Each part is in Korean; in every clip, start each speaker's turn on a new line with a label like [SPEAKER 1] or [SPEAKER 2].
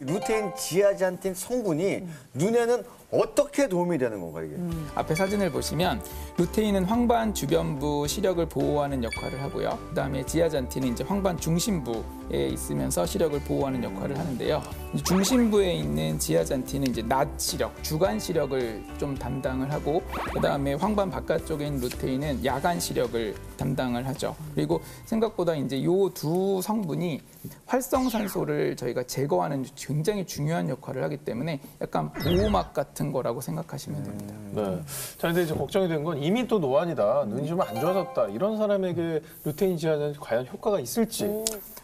[SPEAKER 1] 루테인, 지아잔틴 성분이 눈에는 어떻게 도움이 되는 건가 이게?
[SPEAKER 2] 앞에 사진을 보시면 루테인은 황반 주변부 시력을 보호하는 역할을 하고요. 그다음에 지아잔틴은 이제 황반 중심부에 있으면서 시력을 보호하는 역할을 하는데요. 중심부에 있는 지아잔틴은 이제 낮 시력, 주간 시력을 좀 담당을 하고, 그다음에 황반 바깥쪽에 있는 루테인은 야간 시력을 담당을 하죠. 그리고 생각보다 이제 요 두 성분이 활성산소를 저희가 제거하는 굉장히 중요한 역할을 하기 때문에 약간 보호막 같은 거라고 생각하시면 됩니다.
[SPEAKER 3] 네. 자, 근데 이제 걱정이 된 건 이미 또 노안이다, 눈이 좀 안 좋아졌다, 이런 사람에게 루테인 지아잔틴 과연 효과가 있을지.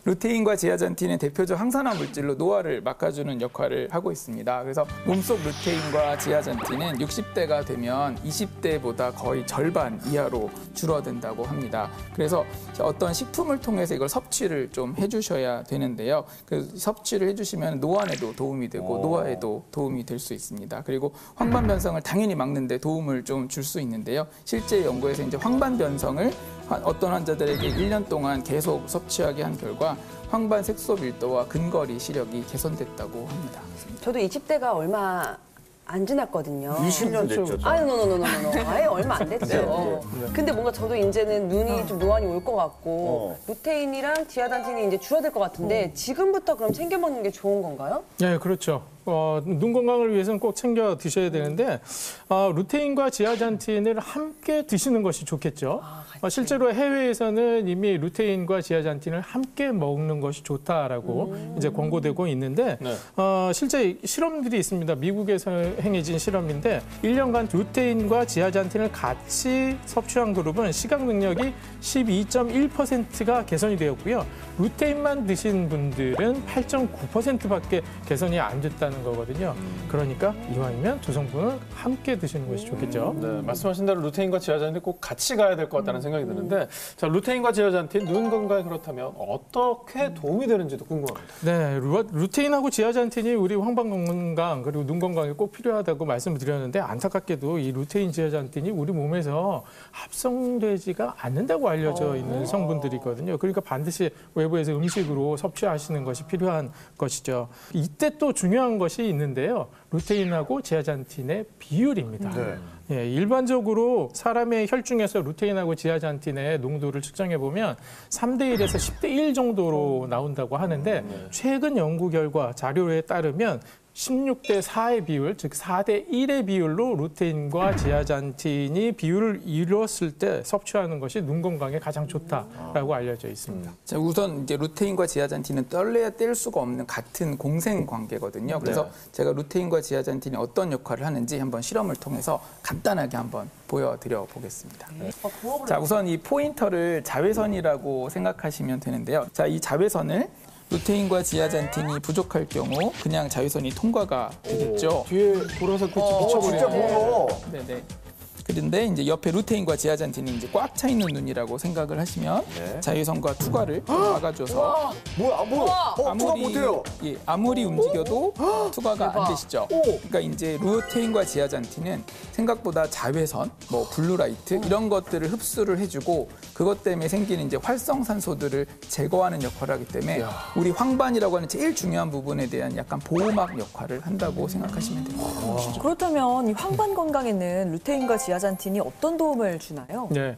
[SPEAKER 2] 루테인과 지아잔틴은 대표적 항산화 물질로 노화를 막아주는 역할을 하고 있습니다. 그래서 몸속 루테인과 지아잔틴은 60대가 되면 20대보다 거의 절반 이하로 줄어든다고 합니다. 그래서 어떤 식품을 통해서 이걸 섭취를 좀 해주셔야 되는데요. 그 섭취를 해주시면 노안에도 도움이 되고 노화에도 도움이 될 수 있습니다. 그리고 황반 변성을 당연히 막는 데 도움을 좀 줄 수 있는데요. 실제 연구에서 이제 황반 변성을 어떤 환자들에게 1년 동안 계속 섭취하게 한 결과 황반 색소 밀도와 근거리 시력이 개선됐다고 합니다.
[SPEAKER 4] 저도 20대가 얼마 안 지났거든요.
[SPEAKER 1] 20년 됐죠.
[SPEAKER 4] 아유, 노노노노노. 아예 얼마 안 됐죠. 근데 뭔가 저도 이제는 눈이 좀 노안이 올 것 같고 루테인이랑 지아잔틴이 이제 줄어들 것 같은데 지금부터 그럼 챙겨 먹는 게 좋은 건가요?
[SPEAKER 5] 네, 그렇죠. 눈 건강을 위해서는 꼭 챙겨 드셔야 되는데 루테인과 지아잔틴을 함께 드시는 것이 좋겠죠. 실제로 해외에서는 이미 루테인과 지아잔틴을 함께 먹는 것이 좋다라고 이제 권고되고 있는데 실제 실험들이 있습니다. 미국에서 행해진 실험인데 1년간 루테인과 지아잔틴을 같이 섭취한 그룹은 시각 능력이 12.1%가 개선이 되었고요. 루테인만 드신 분들은 8.9%밖에 개선이 안 됐다는 거거든요. 그러니까 이왕이면 두 성분을 함께 드시는 것이 좋겠죠.
[SPEAKER 3] 네, 말씀하신 대로 루테인과 지아잔틴 꼭 같이 가야 될 것 같다는 생각이 드는데, 자, 루테인과 지아잔틴 눈 건강에 그렇다면 어떻게 도움이 되는지도 궁금합니다.
[SPEAKER 5] 네, 루테인하고 지아잔틴이 우리 황반 건강 그리고 눈 건강에 꼭 필요하다고 말씀을 드렸는데 안타깝게도 이 루테인, 지아잔틴이 우리 몸에서 합성되지가 않는다고 알려져 있는 성분들이거든요. 그러니까 반드시 외부에서 음식으로 섭취하시는 것이 필요한 것이죠. 이때 또 중요한 것이 있는데요. 루테인하고 지아잔틴의 비율입니다. 예, 일반적으로 사람의 혈중에서 루테인하고 지아잔틴의 농도를 측정해 보면 3대 1에서 10대 1 정도로 나온다고 하는데 최근 연구 결과 자료에 따르면 16대 4의 비율, 즉 4대 1의 비율로 루테인과 지아잔틴이 비율을 이뤘을 때 섭취하는 것이 눈 건강에 가장 좋다라고 알려져 있습니다.
[SPEAKER 2] 자, 우선 이제 루테인과 지아잔틴은 뗄래야 뗄 수가 없는 같은 공생 관계거든요. 그래서 제가 루테인과 지아잔틴이 어떤 역할을 하는지 한번 실험을 통해서 간단하게 한번 보여드려 보겠습니다. 자, 우선 이 포인터를 자외선이라고 생각하시면 되는데요. 자, 이 자외선을 루테인과 지아잔틴이 부족할 경우 그냥 자외선이 통과가 되겠죠.
[SPEAKER 3] 뒤에 보라색 빛이 비춰버리는.
[SPEAKER 1] 진짜 보여.
[SPEAKER 2] 네네. 그런데 이제 옆에 루테인과 지아잔틴이 이제 꽉 차 있는 눈이라고 생각을 하시면 자외선과 투과를 막아줘서 투과 못해요. 예, 아무리 움직여도 투과가 안 되시죠. 그러니까 이제 루테인과 지아잔틴은 생각보다 자외선, 뭐 블루라이트 이런 것들을 흡수를 해주고 그것 때문에 생기는 이제 활성산소들을 제거하는 역할을 하기 때문에 우리 황반이라고 하는 제일 중요한 부분에 대한 약간 보호막 역할을 한다고 생각하시면 됩니다.
[SPEAKER 6] 그렇다면 이 황반 건강에는 루테인과 지아잔틴이 어떤 도움을 주나요?
[SPEAKER 5] 네,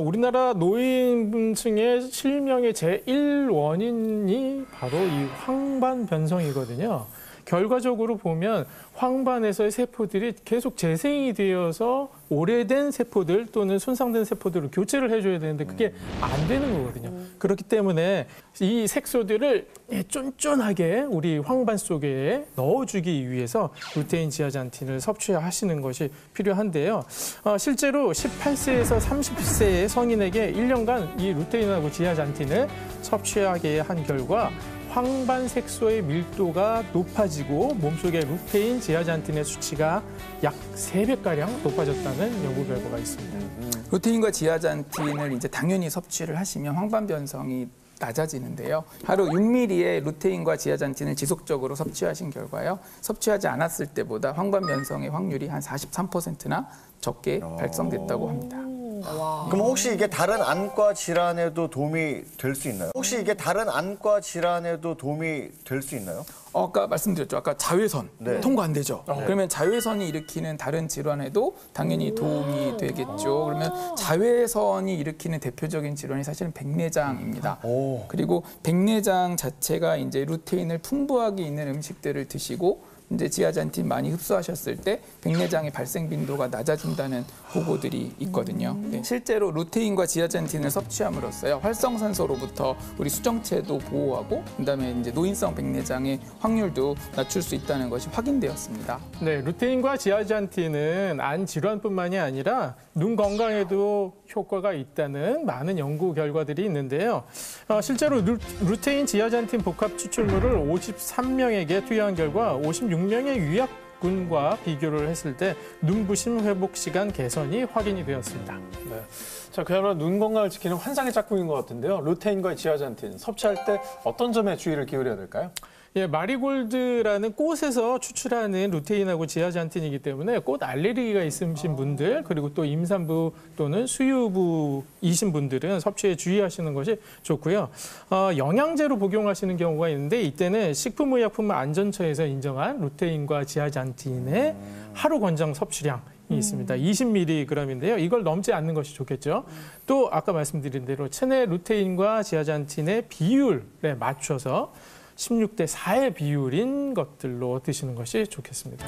[SPEAKER 5] 우리나라 노인층의 실명의 제1 원인이 바로 이 황반 변성이거든요. 결과적으로 보면 황반에서의 세포들이 계속 재생이 되어서 오래된 세포들 또는 손상된 세포들을 교체를 해줘야 되는데 그게 안 되는 거거든요. 그렇기 때문에 이 색소들을 쫀쫀하게 우리 황반 속에 넣어주기 위해서 루테인, 지아잔틴을 섭취하시는 것이 필요한데요. 실제로 18세에서 30세의 성인에게 1년간 이 루테인하고 지아잔틴을 섭취하게 한 결과 황반 색소의 밀도가 높아지고 몸속의 루테인, 지아잔틴의 수치가 약 3배가량 높아졌다는 연구 결과가 있습니다.
[SPEAKER 2] 루테인과 지아잔틴을 이제 당연히 섭취를 하시면 황반 변성이 낮아지는데요. 하루 6ml의 루테인과 지아잔틴을 지속적으로 섭취하신 결과요. 섭취하지 않았을 때보다 황반 변성의 확률이 한 43%나 적게 발생됐다고 합니다.
[SPEAKER 1] 그럼 혹시 이게 다른 안과 질환에도 도움이 될 수 있나요? 혹시 이게 다른 안과 질환에도 도움이 될 수 있나요?
[SPEAKER 2] 아까 말씀드렸죠. 아까 자외선
[SPEAKER 1] 네.
[SPEAKER 2] 통과 안 되죠. 그러면 자외선이 일으키는 다른 질환에도 당연히 도움이 되겠죠. 그러면 자외선이 일으키는 대표적인 질환이 사실은 백내장입니다. 그리고 백내장 자체가 이제 루테인을 풍부하게 있는 음식들을 드시고 이제 지아잔틴 많이 흡수하셨을 때 백내장의 발생 빈도가 낮아진다는 보고들이 있거든요. 네, 실제로 루테인과 지아잔틴을 섭취함으로써요 활성산소로부터 우리 수정체도 보호하고 그다음에 이제 노인성 백내장의 확률도 낮출 수 있다는 것이 확인되었습니다.
[SPEAKER 5] 네, 루테인과 지아잔틴은 안 질환뿐만이 아니라 눈 건강에도 효과가 있다는 많은 연구 결과들이 있는데요. 실제로 루테인, 지아잔틴 복합 추출물을 53명에게 투여한 결과 56명의 유약군과 비교를 했을 때 눈부심 회복 시간 개선이 확인이 되었습니다.
[SPEAKER 3] 네. 자, 그야말로 눈 건강을 지키는 환상의 짝꿍인 것 같은데요. 루테인과 지아잔틴 섭취할 때 어떤 점에 주의를 기울여야 될까요?
[SPEAKER 5] 예, 마리골드라는 꽃에서 추출하는 루테인하고 지아잔틴이기 때문에 꽃 알레르기가 있으신 분들 그리고 또 임산부 또는 수유부이신 분들은 섭취에 주의하시는 것이 좋고요. 영양제로 복용하시는 경우가 있는데 이때는 식품의약품안전처에서 인정한 루테인과 지아잔틴의 하루 권장 섭취량 이 있습니다. 20mg인데요. 이걸 넘지 않는 것이 좋겠죠. 또 아까 말씀드린 대로 체내 루테인과 지아잔틴의 비율에 맞춰서 16대 4의 비율인 것들로 드시는 것이 좋겠습니다.